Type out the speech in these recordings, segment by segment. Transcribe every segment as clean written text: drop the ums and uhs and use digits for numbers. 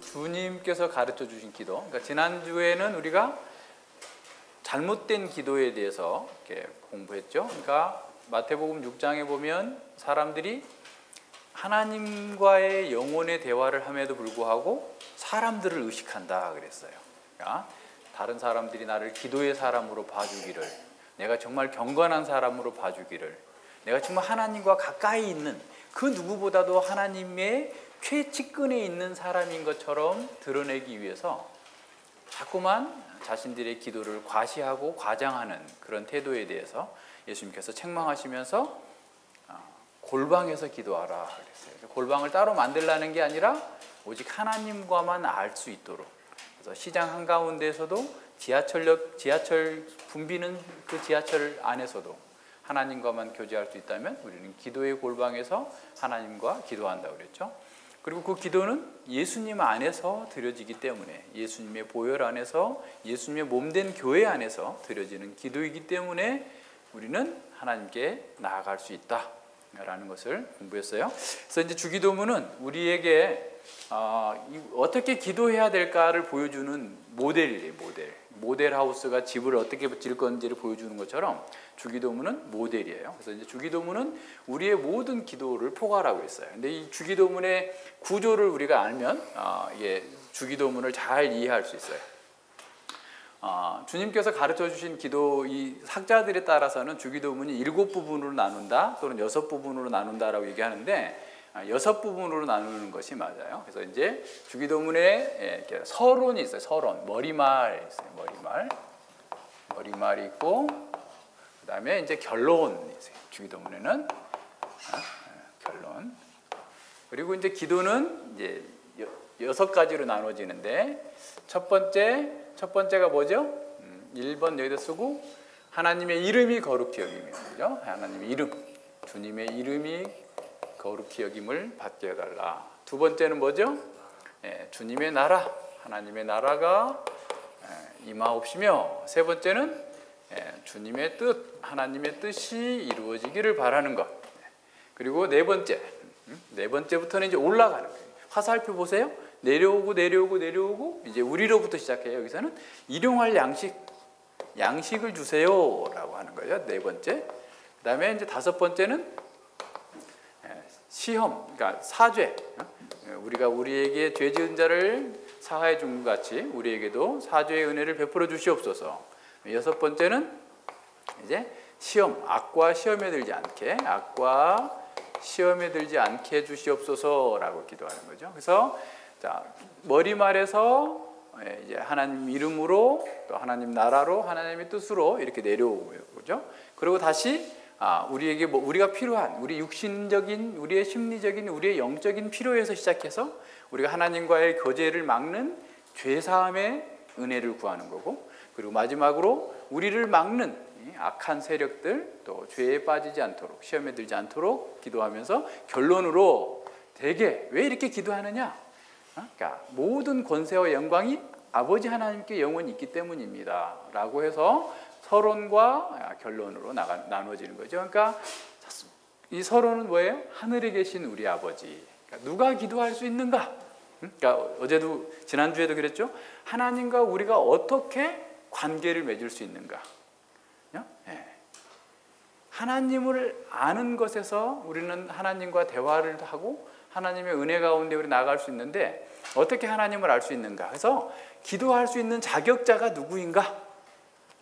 주님께서 가르쳐 주신 기도. 그러니까 지난주에는 우리가 잘못된 기도에 대해서 이렇게 공부했죠. 그러니까 마태복음 6장에 보면 사람들이 하나님과의 영혼의 대화를 함에도 불구하고 사람들을 의식한다 그랬어요. 그러니까 다른 사람들이 나를 기도의 사람으로 봐주기를, 내가 정말 경건한 사람으로 봐주기를, 내가 정말 하나님과 가까이 있는 그 누구보다도 하나님의 최측근에 있는 사람인 것처럼 드러내기 위해서 자꾸만 자신들의 기도를 과시하고 과장하는 그런 태도에 대해서 예수님께서 책망하시면서 골방에서 기도하라 그랬어요. 골방을 따로 만들라는 게 아니라 오직 하나님과만 알 수 있도록. 그래서 시장 한가운데에서도 지하철 붐비는 그 지하철 안에서도 하나님과만 교제할 수 있다면 우리는 기도의 골방에서 하나님과 기도한다고 그랬죠. 그리고 그 기도는 예수님 안에서 드려지기 때문에, 예수님의 보혈 안에서, 예수님의 몸된 교회 안에서 드려지는 기도이기 때문에 우리는 하나님께 나아갈 수 있다라는 것을 공부했어요. 그래서 이제 주기도문은 우리에게 어떻게 기도해야 될까를 보여주는 모델이에요. 모델 하우스가 집을 어떻게 지을 건지를 보여주는 것처럼 주기도문은 모델이에요. 그래서 이제 주기도문은 우리의 모든 기도를 포괄하고 있어요. 근데 이 주기도문의 구조를 우리가 알면 주기도문을 잘 이해할 수 있어요. 주님께서 가르쳐 주신 기도 이 학자들에 따라서는 주기도문이 7부분으로 나눈다 또는 6부분으로 나눈다라고 얘기하는데 6부분으로 나누는 것이 맞아요. 그래서 이제 주기도문에 이렇게 서론이 있어요. 서론, 머리말 있어요. 머리말이 있고, 그 다음에 이제 결론이 있어요. 주기도문에는 결론. 그리고 이제 기도는 이제 6가지로 나눠지는데 첫 번째가 뭐죠? 1번 여기다 쓰고 하나님의 이름이 거룩히 여기며, 그죠? 하나님의 이름, 주님의 이름이 거룩히 여김을 받게 해달라. 두 번째는 뭐죠? 주님의 나라, 하나님의 나라가 임하옵시며, 세 번째는 주님의 뜻, 하나님의 뜻이 이루어지기를 바라는 것. 그리고 네 번째부터는 이제 올라가는 거예요. 화살표 보세요. 내려오고 이제 우리로부터 시작해요. 여기서는 일용할 양식을 주세요라고 하는 거죠. 네 번째. 그다음에 이제 다섯 번째는 시험, 그러니까 사죄. 우리가 우리에게 죄 지은 자를 사하여 준 것 같이 우리에게도 사죄의 은혜를 베풀어 주시옵소서. 여섯 번째는 이제 시험, 악과 시험에 들지 않게 해주시옵소서라고 기도하는 거죠. 그래서 자, 머리말에서 이제 하나님 이름으로, 또 하나님 나라로, 하나님의 뜻으로 이렇게 내려오고 그죠. 그리고 다시 우리에게 우리가 필요한 우리 육신적인, 우리의 심리적인, 우리의 영적인 필요에서 시작해서 우리가 하나님과의 교제를 막는 죄 사함의 은혜를 구하는 거고, 그리고 마지막으로 우리를 막는 악한 세력들, 또 죄에 빠지지 않도록, 시험에 들지 않도록 기도하면서 결론으로 대개 왜 이렇게 기도하느냐? 그러니까 모든 권세와 영광이 아버지 하나님께 영원히 있기 때문입니다 라고 해서 서론과 결론으로 나눠지는 거죠. 그러니까 이 서론은 뭐예요? 하늘에 계신 우리 아버지. 그러니까 누가 기도할 수 있는가? 그러니까 지난주에도 그랬죠. 하나님과 우리가 어떻게 관계를 맺을 수 있는가? 하나님을 아는 것에서 우리는 하나님과 대화를 하고 하나님의 은혜 가운데 우리 나아갈 수 있는데, 어떻게 하나님을 알 수 있는가? 그래서 기도할 수 있는 자격자가 누구인가?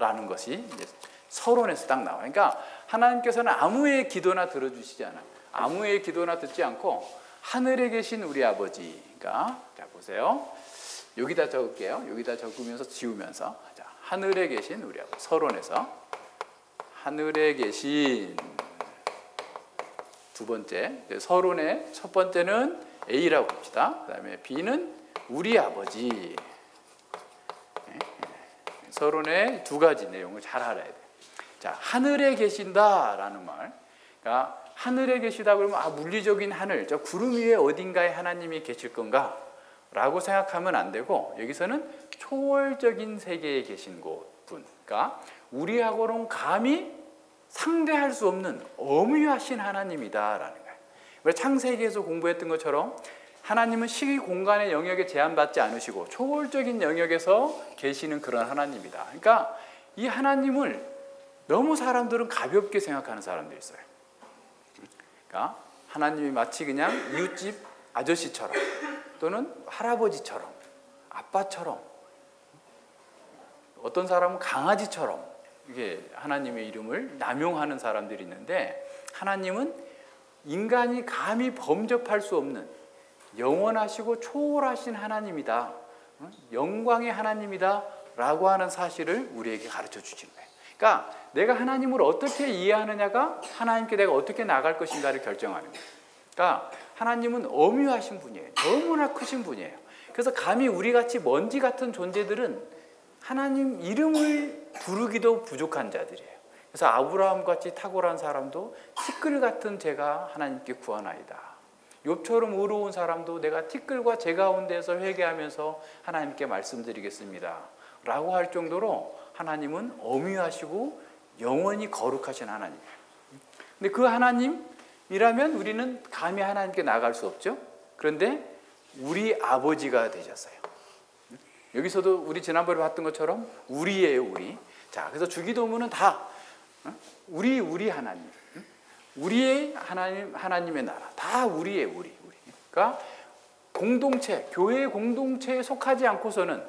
라는 것이 이제 서론에서 딱 나와요. 그러니까 하나님께서는 아무의 기도나 들어주시지 않아요. 아무의 기도나 듣지 않고 하늘에 계신 우리 아버지가, 자 보세요. 여기다 적을게요. 여기다 적으면서 지우면서, 자, 하늘에 계신 우리 아버지. 서론에서 하늘에 계신, 두 번째, 서론의 첫 번째는 A라고 봅시다. 그 다음에 B는 우리 아버지. 서론의 두 가지 내용을 잘 알아야 돼요. 자, 하늘에 계신다라는 말. 그러니까 하늘에 계시다 그러면 물리적인 하늘, 저 구름 위에 어딘가에 하나님이 계실 건가? 라고 생각하면 안 되고, 여기서는 초월적인 세계에 계신 분, 그러니까 우리하고는 감히 상대할 수 없는 어미하신 하나님이다라는 거예요. 우리 창세기에서 공부했던 것처럼 하나님은 시기 공간의 영역에 제한받지 않으시고 초월적인 영역에서 계시는 그런 하나님이다. 그러니까 이 하나님을 너무 사람들은 가볍게 생각하는 사람들이 있어요. 그러니까 하나님이 마치 그냥 이웃집 아저씨처럼 또는 할아버지처럼 아빠처럼 어떤 사람은 강아지처럼 이게 하나님의 이름을 남용하는 사람들이 있는데, 하나님은 인간이 감히 범접할 수 없는 영원하시고 초월하신 하나님이다, 영광의 하나님이다 라고 하는 사실을 우리에게 가르쳐 주시는 거예요. 그러니까 내가 하나님을 어떻게 이해하느냐가 하나님께 내가 어떻게 나갈 것인가를 결정하는 거예요. 그러니까 하나님은 엄유하신 분이에요. 너무나 크신 분이에요. 그래서 감히 우리같이 먼지 같은 존재들은 하나님 이름을 부르기도 부족한 자들이에요. 그래서 아브라함 같이 탁월한 사람도 티끌 같은 제가 하나님께 구하나이다. 욥처럼 의로운 사람도 내가 티끌과 제 가운데서 회개하면서 하나님께 말씀드리겠습니다 라고 할 정도로 하나님은 엄유하시고 영원히 거룩하신 하나님이에요. 근데 그 하나님이라면 우리는 감히 하나님께 나갈 수 없죠. 그런데 우리 아버지가 되셨어요. 여기서도 우리 지난번에 봤던 것처럼 우리예요, 우리. 자, 그래서 주기도문은 다 우리 하나님, 우리의 하나님, 하나님의 나라, 다 우리예요, 우리. 그러니까 공동체, 교회의 공동체에 속하지 않고서는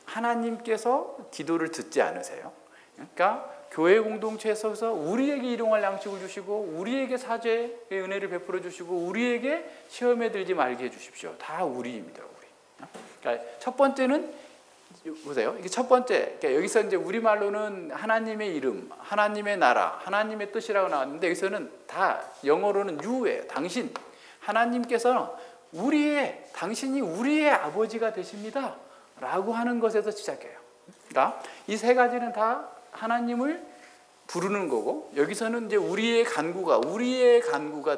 하나님께서 기도를 듣지 않으세요. 그러니까 교회 공동체에 서서 우리에게 일용할 양식을 주시고 우리에게 사죄의 은혜를 베풀어 주시고 우리에게 시험에 들지 말게 해주십시오. 다 우리입니다, 우리. 그러니까 첫 번째는 보세요. 이게 첫 번째. 그러니까 여기서 이제 우리 말로는 하나님의 이름, 하나님의 나라, 하나님의 뜻이라고 나왔는데 여기서는 다 영어로는 you예요. 당신. 하나님께서 당신이 우리의 아버지가 되십니다 라고 하는 것에서 시작해요. 그러니까 이 세 가지는 다 하나님을 부르는 거고, 여기서는 이제 우리의 간구가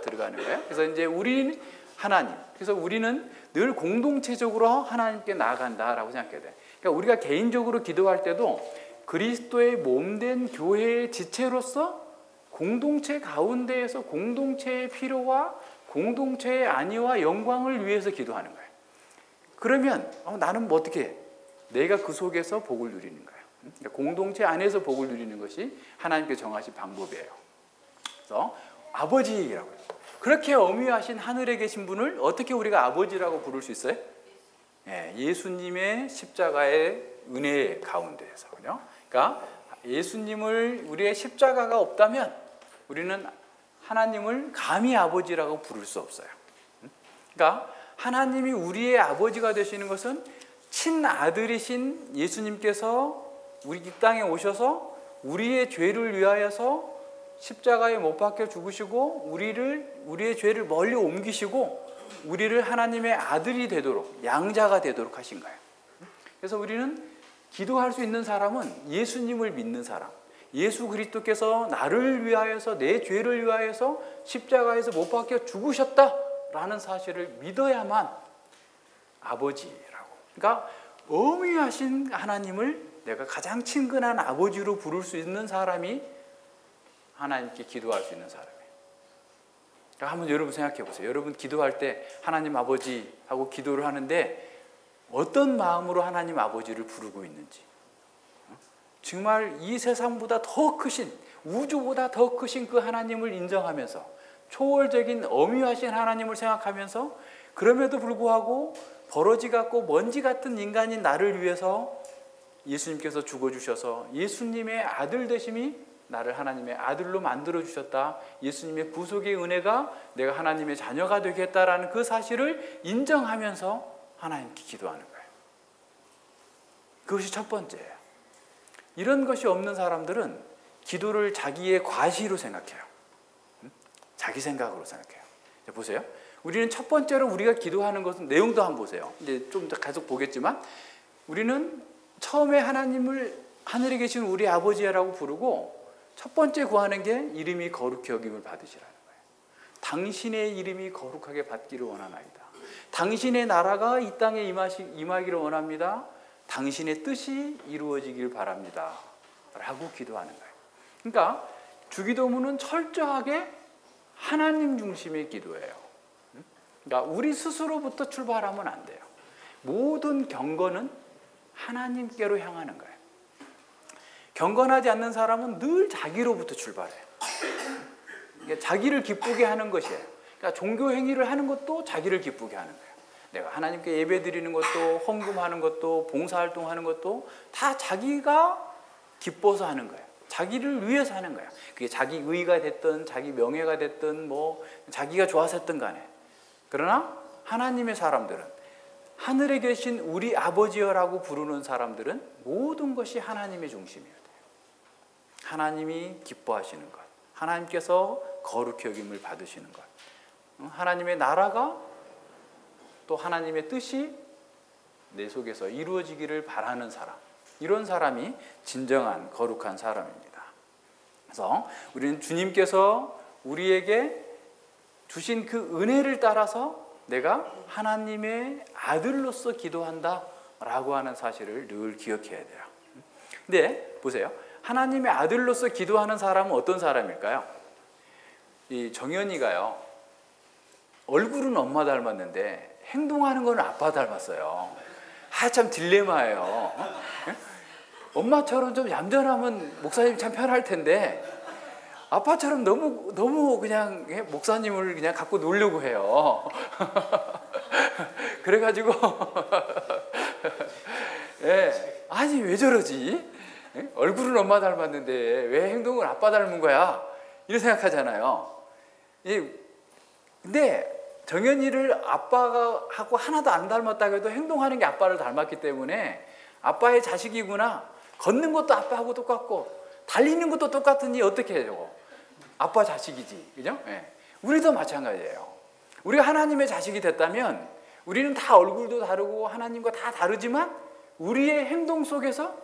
들어가는 거예요. 그래서 이제 우리는 하나님. 그래서 우리는 늘 공동체적으로 하나님께 나아간다라고 생각해야 돼. 그러니까 우리가 개인적으로 기도할 때도 그리스도의 몸된 교회의 지체로서 공동체 가운데에서 공동체의 필요와 공동체의 안위와 영광을 위해서 기도하는 거예요. 그러면 나는 뭐 어떻게 해? 내가 그 속에서 복을 누리는 거예요. 그러니까 공동체 안에서 복을 누리는 것이 하나님께 정하신 방법이에요. 그래서 아버지라고 해요. 그렇게 엄유하신 하늘에 계신 분을 어떻게 우리가 아버지라고 부를 수 있어요? 예수님의 십자가의 은혜 가운데에서. 그러니까 예수님을 우리의 십자가가 없다면 우리는 하나님을 감히 아버지라고 부를 수 없어요. 그러니까 하나님이 우리의 아버지가 되시는 것은 친아들이신 예수님께서 우리 이 땅에 오셔서 우리의 죄를 위하여서 십자가에 못 박혀 죽으시고 우리의 죄를 멀리 옮기시고 우리를 하나님의 아들이 되도록, 양자가 되도록 하신 거예요. 그래서 우리는 기도할 수 있는 사람은 예수님을 믿는 사람, 예수 그리스도께서 나를 위하여서, 내 죄를 위하여서 십자가에서 못 박혀 죽으셨다라는 사실을 믿어야만 아버지라고. 그러니까 엄유하신 하나님을 내가 가장 친근한 아버지로 부를 수 있는 사람이 하나님께 기도할 수 있는 사람이에요. 그러니까 한번 여러분 생각해 보세요. 여러분 기도할 때 하나님 아버지 하고 기도를 하는데 어떤 마음으로 하나님 아버지를 부르고 있는지, 정말 이 세상보다 더 크신, 우주보다 더 크신 그 하나님을 인정하면서 초월적인 엄유하신 하나님을 생각하면서, 그럼에도 불구하고 버러지 같고 먼지 같은 인간인 나를 위해서 예수님께서 죽어주셔서 예수님의 아들 되심이 나를 하나님의 아들로 만들어주셨다, 예수님의 구속의 은혜가 내가 하나님의 자녀가 되겠다라는 그 사실을 인정하면서 하나님께 기도하는 거예요. 그것이 첫 번째예요. 이런 것이 없는 사람들은 기도를 자기의 과시로 생각해요. 자기 생각으로 생각해요. 보세요. 우리는 첫 번째로 우리가 기도하는 것은, 내용도 한번 보세요. 이제 좀 더 계속 보겠지만, 우리는 처음에 하나님을 하늘에 계신 우리 아버지라고 부르고 첫 번째 구하는 게 이름이 거룩히 여김을 받으시라는 거예요. 당신의 이름이 거룩하게 받기를 원하나이다. 당신의 나라가 이 땅에 임하기를 원합니다. 당신의 뜻이 이루어지길 바랍니다. 라고 기도하는 거예요. 그러니까 주기도문은 철저하게 하나님 중심의 기도예요. 그러니까 우리 스스로부터 출발하면 안 돼요. 모든 경건은 하나님께로 향하는 거예요. 경건하지 않는 사람은 늘 자기로부터 출발해요. 그러니까 자기를 기쁘게 하는 것이에요. 그러니까 종교 행위를 하는 것도 자기를 기쁘게 하는 거예요. 내가 하나님께 예배 드리는 것도, 헌금하는 것도, 봉사활동하는 것도 다 자기가 기뻐서 하는 거예요. 자기를 위해서 하는 거예요. 그게 자기 의가 됐든 자기 명예가 됐든 뭐 자기가 좋아서 했든 간에. 그러나 하나님의 사람들은, 하늘에 계신 우리 아버지여라고 부르는 사람들은 모든 것이 하나님의 중심이에요. 하나님이 기뻐하시는 것, 하나님께서 거룩히 여김을 받으시는 것, 하나님의 나라가 또 하나님의 뜻이 내 속에서 이루어지기를 바라는 사람, 이런 사람이 진정한 거룩한 사람입니다. 그래서 우리는 주님께서 우리에게 주신 그 은혜를 따라서 내가 하나님의 아들로서 기도한다라고 하는 사실을 늘 기억해야 돼요. 근데 보세요. 하나님의 아들로서 기도하는 사람은 어떤 사람일까요? 이 정연이가요, 얼굴은 엄마 닮았는데 행동하는 건 아빠 닮았어요. 참 딜레마예요. 엄마처럼 좀 얌전하면 목사님 참 편할 텐데 아빠처럼 너무 그냥 목사님을 그냥 갖고 놀려고 해요. 그래가지고 예, 아니 왜 저러지? 얼굴은 엄마 닮았는데 왜 행동은 아빠 닮은 거야? 이런 생각하잖아요. 근데 정연이를 아빠가 하고 하나도 안 닮았다고 해도 행동하는 게 아빠를 닮았기 때문에 아빠의 자식이구나. 걷는 것도 아빠하고 똑같고 달리는 것도 똑같으니 어떻게 해요? 아빠 자식이지, 그죠? 네. 우리도 마찬가지예요. 우리가 하나님의 자식이 됐다면 우리는 다 얼굴도 다르고 하나님과 다 다르지만 우리의 행동 속에서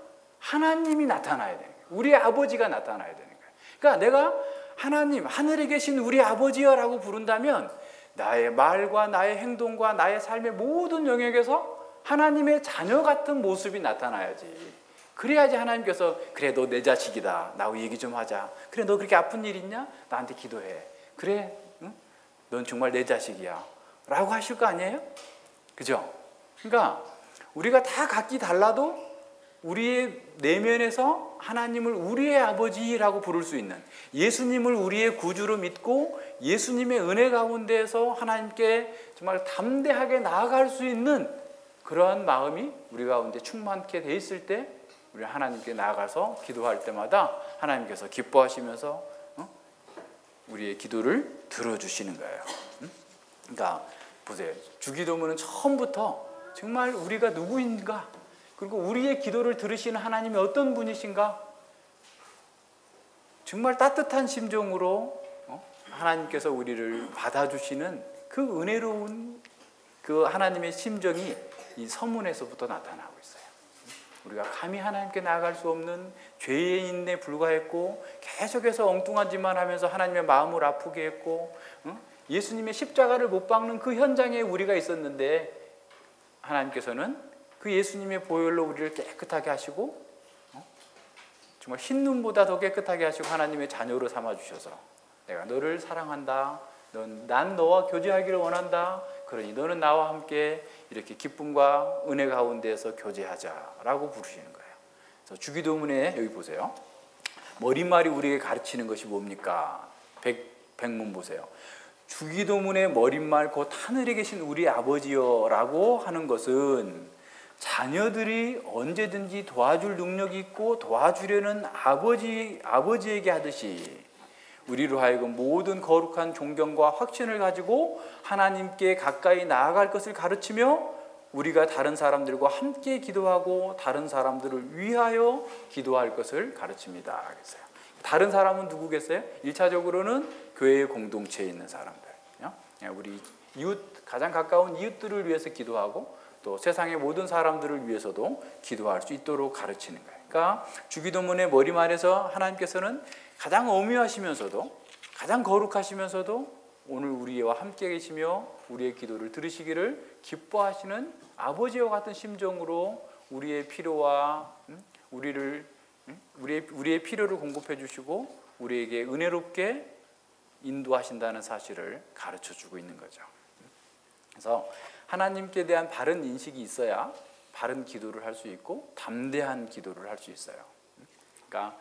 하나님이 나타나야 되는 거예요. 우리의 아버지가 나타나야 되는 거예요. 그러니까 내가 하나님, 하늘에 계신 우리 아버지여라고 부른다면 나의 말과 나의 행동과 나의 삶의 모든 영역에서 하나님의 자녀 같은 모습이 나타나야지. 그래야지 하나님께서 그래 너 내 자식이다. 나하고 얘기 좀 하자. 그래 너 그렇게 아픈 일 있냐? 나한테 기도해. 그래 응? 넌 정말 내 자식이야. 라고 하실 거 아니에요? 그죠? 그러니까 우리가 다 각기 달라도 우리의 내면에서 하나님을 우리의 아버지라고 부를 수 있는, 예수님을 우리의 구주로 믿고 예수님의 은혜 가운데에서 하나님께 정말 담대하게 나아갈 수 있는 그러한 마음이 우리 가운데 충만케 돼 있을 때 우리 하나님께 나아가서 기도할 때마다 하나님께서 기뻐하시면서 우리의 기도를 들어주시는 거예요. 그러니까 보세요. 주기도문은 처음부터 정말 우리가 누구인가, 그리고 우리의 기도를 들으시는 하나님이 어떤 분이신가, 정말 따뜻한 심정으로 하나님께서 우리를 받아주시는 그 은혜로운 그 하나님의 심정이 이 서문에서부터 나타나고 있어요. 우리가 감히 하나님께 나아갈 수 없는 죄인에 불과했고 계속해서 엉뚱한 짓만 하면서 하나님의 마음을 아프게 했고 예수님의 십자가를 못 박는 그 현장에 우리가 있었는데 하나님께서는 그 예수님의 보혈로 우리를 깨끗하게 하시고 정말 흰눈보다 더 깨끗하게 하시고 하나님의 자녀로 삼아주셔서 내가 너를 사랑한다. 난 너와 교제하기를 원한다. 그러니 너는 나와 함께 이렇게 기쁨과 은혜 가운데에서 교제하자라고 부르시는 거예요. 그래서 주기도문에 여기 보세요. 머릿말이 우리에게 가르치는 것이 뭡니까? 백문 보세요. 주기도문의 머릿말 곧 하늘에 계신 우리 아버지여라고 하는 것은 자녀들이 언제든지 도와줄 능력이 있고 도와주려는 아버지에게 하듯이 우리로 하여금 모든 거룩한 존경과 확신을 가지고 하나님께 가까이 나아갈 것을 가르치며 우리가 다른 사람들과 함께 기도하고 다른 사람들을 위하여 기도할 것을 가르칩니다. 그랬어요. 다른 사람은 누구겠어요? 1차적으로는 교회의 공동체에 있는 사람들, 우리 이웃, 가장 가까운 이웃들을 위해서 기도하고 또 세상의 모든 사람들을 위해서도 기도할 수 있도록 가르치는 거예요. 그러니까 주기도문의 머리말에서 하나님께서는 가장 엄유하시면서도 가장 거룩하시면서도 오늘 우리와 함께 계시며 우리의 기도를 들으시기를 기뻐하시는 아버지와 같은 심정으로 우리의 필요와 우리의 필요를 공급해 주시고 우리에게 은혜롭게 인도하신다는 사실을 가르쳐 주고 있는 거죠. 그래서 하나님께 대한 바른 인식이 있어야 바른 기도를 할 수 있고 담대한 기도를 할 수 있어요. 그러니까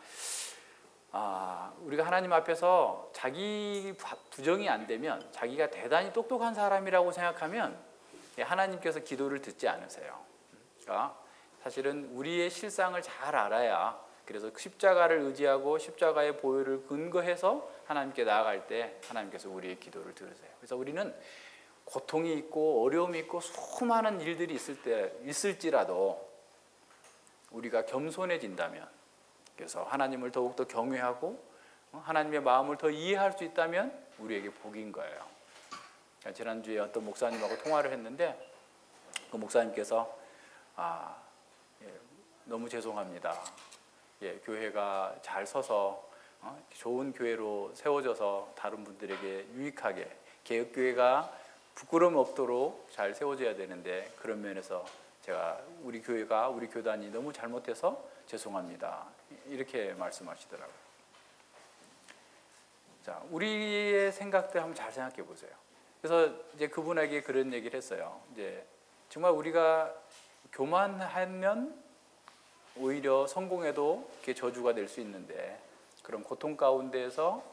우리가 하나님 앞에서 자기 부정이 안 되면, 자기가 대단히 똑똑한 사람이라고 생각하면 하나님께서 기도를 듣지 않으세요. 그러니까 사실은 우리의 실상을 잘 알아야, 그래서 십자가를 의지하고 십자가의 보혈을 근거해서 하나님께 나아갈 때 하나님께서 우리의 기도를 들으세요. 그래서 우리는 고통이 있고 어려움이 있고 수많은 일들이 있을지라도 우리가 겸손해진다면, 그래서 하나님을 더욱더 경외하고 하나님의 마음을 더 이해할 수 있다면 우리에게 복인 거예요. 지난주에 어떤 목사님하고 통화를 했는데 그 목사님께서 너무 죄송합니다. 교회가 잘 서서 좋은 교회로 세워져서 다른 분들에게 유익하게, 개혁교회가 부끄러움 없도록 잘 세워져야 되는데 그런 면에서 제가 우리 교회가, 우리 교단이 너무 잘못해서 죄송합니다. 이렇게 말씀하시더라고요. 자, 우리의 생각들 한번 잘 생각해 보세요. 그래서 이제 그분에게 그런 얘기를 했어요. 이제 정말 우리가 교만하면 오히려 성공해도 그게 저주가 될 수 있는데, 그런 고통 가운데에서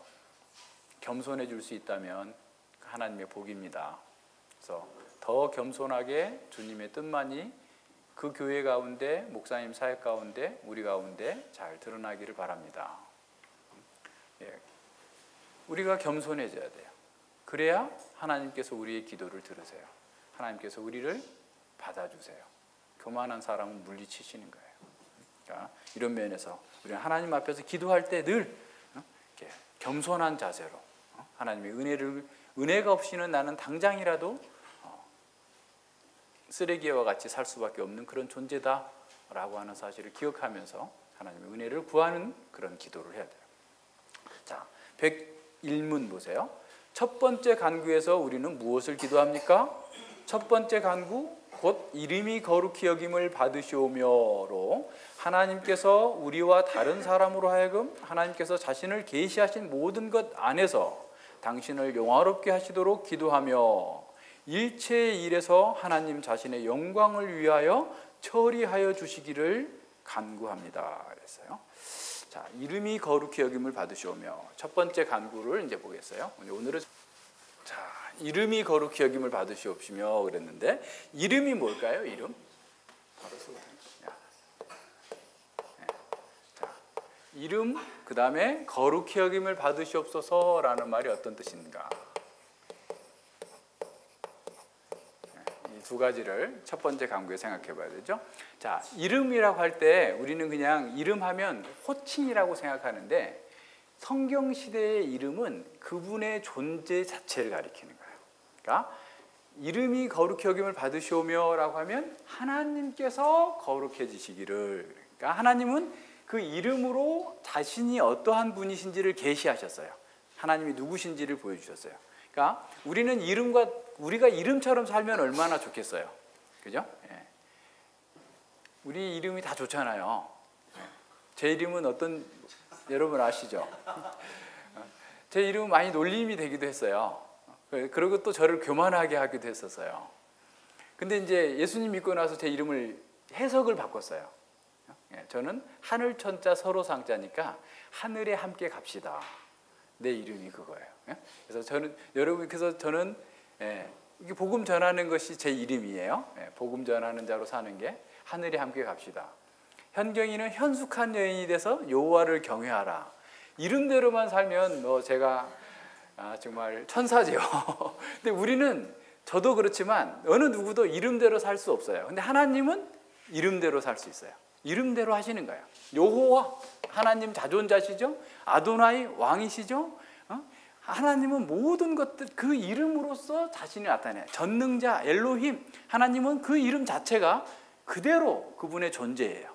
겸손해 줄 수 있다면 하나님의 복입니다. 그래서 더 겸손하게 주님의 뜻만이 그 교회 가운데, 목사님 사역 가운데, 우리 가운데 잘 드러나기를 바랍니다. 우리가 겸손해져야 돼요. 그래야 하나님께서 우리의 기도를 들으세요. 하나님께서 우리를 받아주세요. 교만한 사람은 물리치시는 거예요. 그러니까 이런 면에서 우리는 하나님 앞에서 기도할 때 늘 겸손한 자세로, 하나님의 은혜가 없이는 나는 당장이라도 쓰레기와 같이 살 수밖에 없는 그런 존재다라고 하는 사실을 기억하면서 하나님의 은혜를 구하는 그런 기도를 해야 돼요. 자, 101문 보세요. 첫 번째 간구에서 우리는 무엇을 기도합니까? 첫 번째 간구, 곧 이름이 거룩히 여김을 받으시오며로 하나님께서 우리와 다른 사람으로 하여금 하나님께서 자신을 계시하신 모든 것 안에서 당신을 영화롭게 하시도록 기도하며 일체의 일에서 하나님 자신의 영광을 위하여 처리하여 주시기를 간구합니다. 그랬어요. 자, 이름이 거룩히 여김을 받으시오며 첫 번째 간구를 이제 보겠어요. 오늘은 이름이 거룩히 여김을 받으시옵시며 그랬는데, 이름이 뭘까요? 이름? 바로 이름, 그 다음에 거룩히 여김을 받으시옵소서라는 말이 어떤 뜻인가? 이 두 가지를 첫 번째 간구에 생각해 봐야 되죠. 자, 이름이라고 할 때 우리는 그냥 이름하면 호칭이라고 생각하는데, 성경 시대의 이름은 그분의 존재 자체를 가리키는 거예요. 그러니까 이름이 거룩히 여김을 받으시오며라고 하면 하나님께서 거룩해지시기를, 그러니까 하나님은 그 이름으로 자신이 어떠한 분이신지를 계시하셨어요. 하나님이 누구신지를 보여주셨어요. 그러니까 우리가 이름처럼 살면 얼마나 좋겠어요. 그죠? 우리 이름이 다 좋잖아요. 제 이름은 여러분 아시죠? 제 이름은 많이 놀림이 되기도 했어요. 그리고 또 저를 교만하게 하기도 했었어요. 근데 이제 예수님 믿고 나서 제 이름을 해석을 바꿨어요. 저는 하늘천자 서로상자니까 하늘에 함께 갑시다. 내 이름이 그거예요. 그래서 저는 이게 복음 전하는 것이 제 이름이에요. 복음 전하는 자로 사는 게 하늘에 함께 갑시다. 현경이는 현숙한 여인이 돼서 여호와를 경외하라. 이름대로만 살면 제가 정말 천사죠. 근데 우리는, 저도 그렇지만 어느 누구도 이름대로 살 수 없어요. 근데 하나님은 이름대로 살 수 있어요. 이름대로 하시는 거예요. 여호와 하나님 자존자시죠. 아도나이 왕이시죠. 하나님은 모든 것들 그 이름으로써 자신이 나타내요. 전능자 엘로힘, 하나님은 그 이름 자체가 그대로 그분의 존재예요.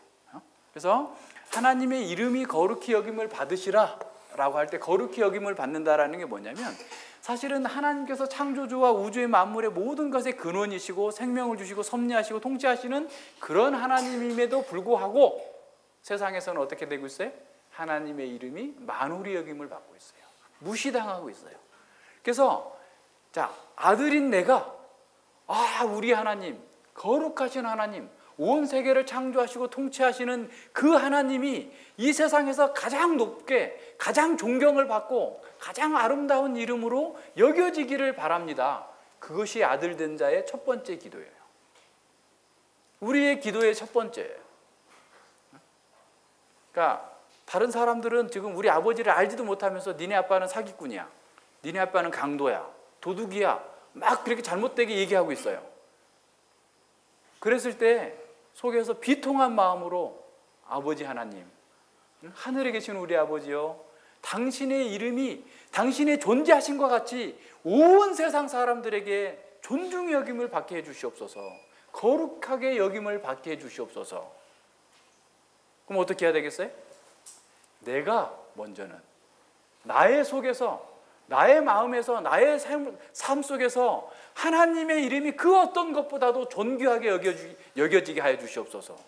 그래서 하나님의 이름이 거룩히 여김을 받으시라 라고 할 때 거룩히 여김을 받는다라는 게 뭐냐면, 사실은 하나님께서 창조주와 우주의 만물의 모든 것의 근원이시고 생명을 주시고 섭리하시고 통치하시는 그런 하나님임에도 불구하고 세상에서는 어떻게 되고 있어요? 하나님의 이름이 만홀히 여김을 받고 있어요. 무시당하고 있어요. 그래서 자, 아들인 내가 우리 하나님, 거룩하신 하나님, 온 세계를 창조하시고 통치하시는 그 하나님이 이 세상에서 가장 높게, 가장 존경을 받고 가장 아름다운 이름으로 여겨지기를 바랍니다. 그것이 아들 된 자의 첫 번째 기도예요. 우리의 기도의 첫 번째예요. 그러니까 다른 사람들은 지금 우리 아버지를 알지도 못하면서 니네 아빠는 사기꾼이야, 니네 아빠는 강도야, 도둑이야, 막 그렇게 잘못되게 얘기하고 있어요. 그랬을 때 속에서 비통한 마음으로 아버지 하나님, 하늘에 계신 우리 아버지요, 당신의 이름이 당신의 존재하심과 같이 온 세상 사람들에게 존중의 여김을 받게 해주시옵소서, 거룩하게 여김을 받게 해주시옵소서. 그럼 어떻게 해야 되겠어요? 내가 먼저는 나의 속에서, 나의 마음에서, 나의 삶 속에서 하나님의 이름이 그 어떤 것보다도 존귀하게 여겨지게 하여 주시옵소서.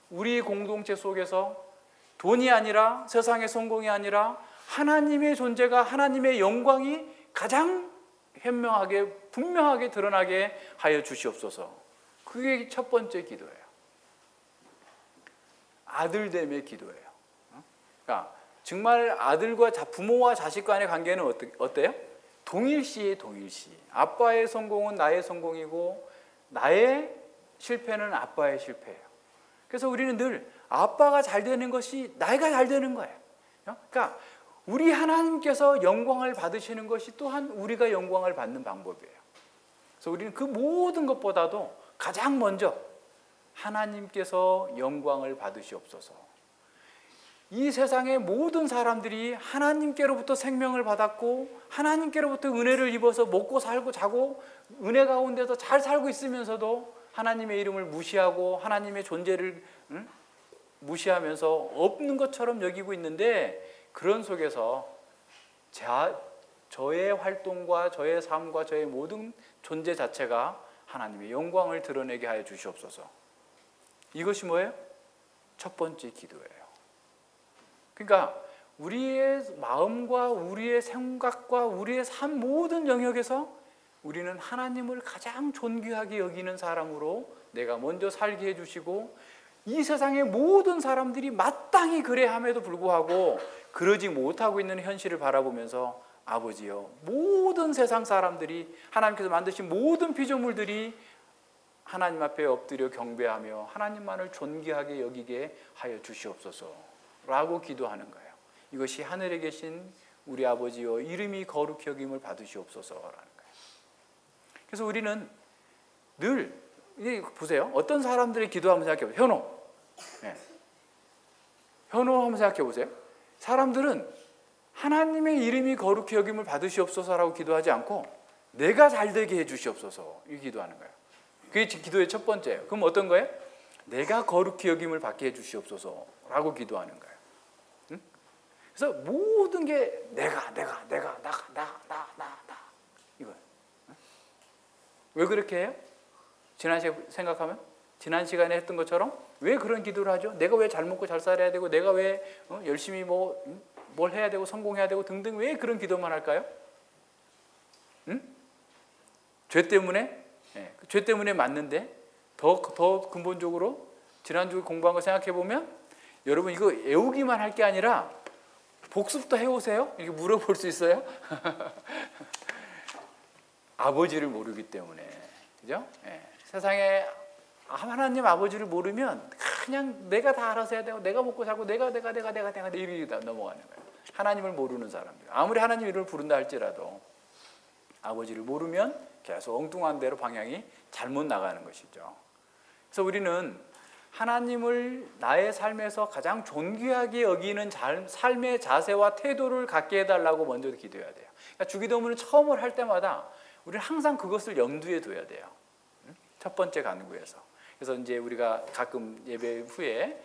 우리 공동체 속에서 돈이 아니라, 세상의 성공이 아니라 하나님의 존재가, 하나님의 영광이 가장 현명하게, 분명하게 드러나게 하여 주시옵소서. 그게 첫 번째 기도예요. 아들됨의 기도예요. 그러니까 정말 아들과 부모와 자식 간의 관계는 어때요? 동일시에 동일시. 아빠의 성공은 나의 성공이고 나의 실패는 아빠의 실패예요. 그래서 우리는 늘 아빠가 잘 되는 것이 나이가 잘 되는 거예요. 그러니까 우리 하나님께서 영광을 받으시는 것이 또한 우리가 영광을 받는 방법이에요. 그래서 우리는 그 모든 것보다도 가장 먼저 하나님께서 영광을 받으시옵소서. 이 세상의 모든 사람들이 하나님께로부터 생명을 받았고 하나님께로부터 은혜를 입어서 먹고 살고 자고 은혜 가운데서 잘 살고 있으면서도 하나님의 이름을 무시하고 하나님의 존재를 무시하면서 없는 것처럼 여기고 있는데, 그런 속에서 저의 활동과 저의 삶과 저의 모든 존재 자체가 하나님의 영광을 드러내게 하여 주시옵소서. 이것이 뭐예요? 첫 번째 기도예요. 그러니까 우리의 마음과 우리의 생각과 우리의 삶 모든 영역에서 우리는 하나님을 가장 존귀하게 여기는 사람으로 내가 먼저 살게 해주시고, 이 세상의 모든 사람들이 마땅히 그래 함에도 불구하고 그러지 못하고 있는 현실을 바라보면서 아버지여, 모든 세상 사람들이, 하나님께서 만드신 모든 피조물들이 하나님 앞에 엎드려 경배하며 하나님만을 존귀하게 여기게 하여 주시옵소서 라고 기도하는 거예요. 이것이 하늘에 계신 우리 아버지여, 이름이 거룩히 여김을 받으시옵소서라는 거예요. 그래서 우리는 늘 보세요. 어떤 사람들의 기도하면 생각해 보세요. 현호. 네. 현호 한번 생각해 보세요. 사람들은 하나님의 이름이 거룩히 여김을 받으시옵소서라고 기도하지 않고 내가 잘되게 해주시옵소서, 이 기도하는 거예요. 그게 기도의 첫 번째예요. 그럼 어떤 거예요? 내가 거룩히 여김을 받게 해주시옵소서라고 기도하는 거예요. 응? 그래서 모든 게 내가 이거예요. 응? 왜 그렇게 해요? 지난 시간에 생각하면, 지난 시간에 했던 것처럼 왜 그런 기도를 하죠? 내가 왜 잘 먹고 잘 살아야 되고, 내가 왜 열심히 뭘 해야 되고 성공해야 되고 등등, 왜 그런 기도만 할까요? 응? 죄 때문에? 네, 죄 때문에 맞는데 더 근본적으로 지난주 공부한 거 생각해 보면, 여러분 이거 외우기만 할 게 아니라 복습도 해오세요? 이렇게 물어볼 수 있어요? 아버지를 모르기 때문에, 그죠? 네. 세상에 하나님 아버지를 모르면 그냥 내가 다 알아서 해야 되고, 내가 먹고 살고, 내가 이렇게 넘어가는 거예요. 하나님을 모르는 사람들, 아무리 하나님 이름을 부른다 할지라도 아버지를 모르면 계속 엉뚱한 대로 방향이 잘못 나가는 것이죠. 그래서 우리는 하나님을 나의 삶에서 가장 존귀하게 여기는 삶의 자세와 태도를 갖게 해달라고 먼저 기도해야 돼요. 그러니까 주기도문을 처음을 할 때마다 우리는 항상 그것을 염두에 둬야 돼요. 첫 번째 간구에서. 그래서 이제 우리가 가끔 예배 후에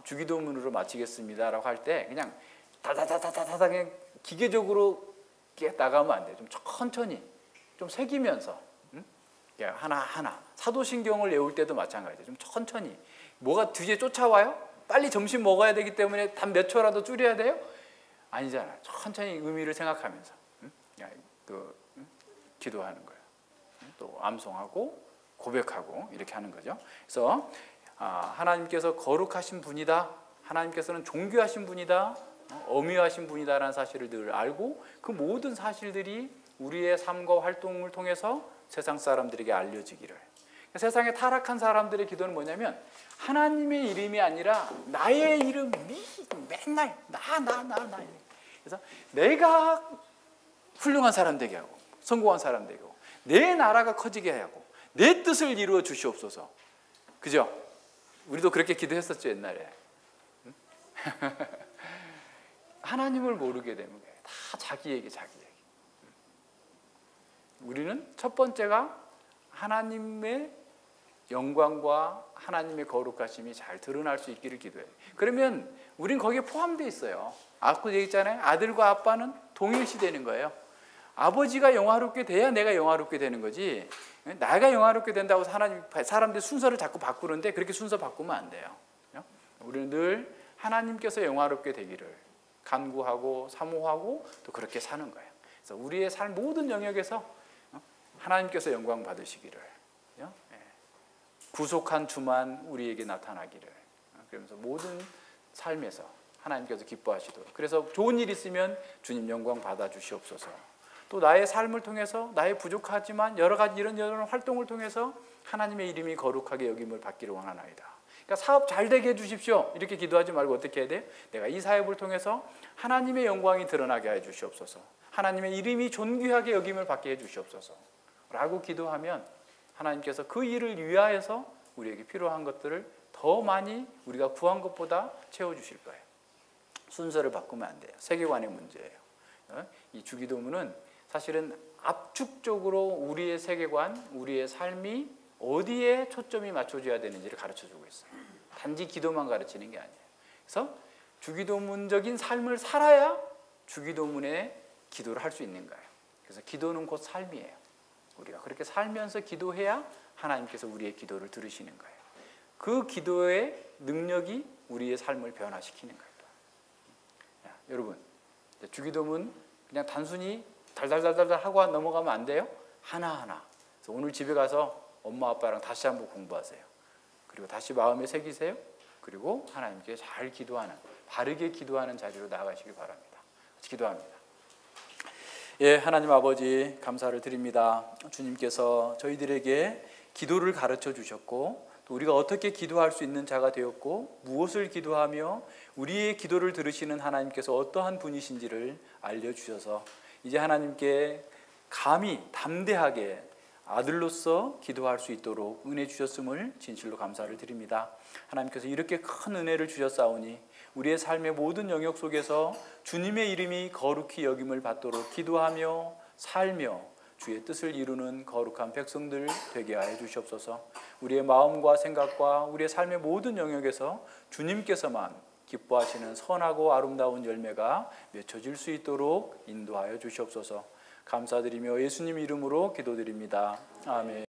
주기도문으로 마치겠습니다라고 할 때 그냥 다다다다다다 그냥 기계적으로 깊게 나가면 안 돼요. 좀 천천히, 좀 새기면서 하나하나. 사도신경을 외울 때도 마찬가지예요. 좀 천천히. 뭐가 뒤에 쫓아와요? 빨리 점심 먹어야 되기 때문에 단 몇 초라도 줄여야 돼요? 아니잖아요. 천천히 의미를 생각하면서 기도하는 거예요. 또 암송하고 고백하고 이렇게 하는 거죠. 그래서 하나님께서 거룩하신 분이다. 하나님께서는 존귀하신 분이다. 엄위하신 분이다라는 사실을 늘 알고 그 모든 사실들이 우리의 삶과 활동을 통해서 세상 사람들에게 알려지기를. 세상에 타락한 사람들의 기도는 뭐냐면 하나님의 이름이 아니라 나의 이름이 맨날 나. 그래서 내가 훌륭한 사람 되게 하고 성공한 사람 되게 하고 내 나라가 커지게 하고 내 뜻을 이루어 주시옵소서. 그죠? 우리도 그렇게 기도했었죠 옛날에. 하나님을 모르게 되면 다 자기 얘기. 우리는 첫 번째가 하나님의 영광과 하나님의 거룩하심이 잘 드러날 수 있기를 기도해요. 그러면 우린 거기에 포함되어 있어요. 아까 얘기했잖아요. 아들과 아빠는 동일시 되는 거예요. 아버지가 영화롭게 돼야 내가 영화롭게 되는 거지. 내가 영화롭게 된다고 사람들이 순서를 자꾸 바꾸는데 그렇게 순서 바꾸면 안 돼요. 우리는 늘 하나님께서 영화롭게 되기를 간구하고 사모하고 또 그렇게 사는 거예요. 그래서 우리의 삶 모든 영역에서 하나님께서 영광 받으시기를, 구속한 주만 우리에게 나타나기를, 그러면서 모든 삶에서 하나님께서 기뻐하시도록. 그래서 좋은 일 있으면 주님 영광 받아 주시옵소서. 또 나의 삶을 통해서 나의 부족하지만 여러 가지 이런 활동을 통해서 하나님의 이름이 거룩하게 여김을 받기를 원하나이다. 그러니까 사업 잘 되게 해주십시오 이렇게 기도하지 말고 어떻게 해야 돼요? 내가 이 사업을 통해서 하나님의 영광이 드러나게 해 주시옵소서. 하나님의 이름이 존귀하게 여김을 받게 해 주시옵소서 라고 기도하면 하나님께서 그 일을 위하여서 우리에게 필요한 것들을 더 많이 우리가 구한 것보다 채워주실 거예요. 순서를 바꾸면 안 돼요. 세계관의 문제예요. 이 주기도문은 사실은 압축적으로 우리의 세계관, 우리의 삶이 어디에 초점이 맞춰져야 되는지를 가르쳐주고 있어요. 단지 기도만 가르치는 게 아니에요. 그래서 주기도문적인 삶을 살아야 주기도문의 기도를 할 수 있는 거예요. 그래서 기도는 곧 삶이에요. 우리가 그렇게 살면서 기도해야 하나님께서 우리의 기도를 들으시는 거예요. 그 기도의 능력이 우리의 삶을 변화시키는 거예요. 여러분, 주기도문 그냥 단순히 달달달달 하고 넘어가면 안 돼요. 하나하나. 그래서 오늘 집에 가서 엄마 아빠랑 다시 한번 공부하세요. 그리고 다시 마음에 새기세요. 그리고 하나님께 잘 기도하는, 바르게 기도하는 자리로 나아가시기 바랍니다. 기도합니다. 예, 하나님 아버지 감사를 드립니다. 주님께서 저희들에게 기도를 가르쳐 주셨고 또 우리가 어떻게 기도할 수 있는 자가 되었고 무엇을 기도하며 우리의 기도를 들으시는 하나님께서 어떠한 분이신지를 알려주셔서 이제 하나님께 감히 담대하게 아들로서 기도할 수 있도록 은혜 주셨음을 진실로 감사를 드립니다. 하나님께서 이렇게 큰 은혜를 주셨사오니 우리의 삶의 모든 영역 속에서 주님의 이름이 거룩히 여김을 받도록 기도하며 살며 주의 뜻을 이루는 거룩한 백성들 되게 하여 주시옵소서. 우리의 마음과 생각과 우리의 삶의 모든 영역에서 주님께서만 기뻐하시는 선하고 아름다운 열매가 맺혀질 수 있도록 인도하여 주시옵소서. 감사드리며 예수님 이름으로 기도드립니다. 아멘.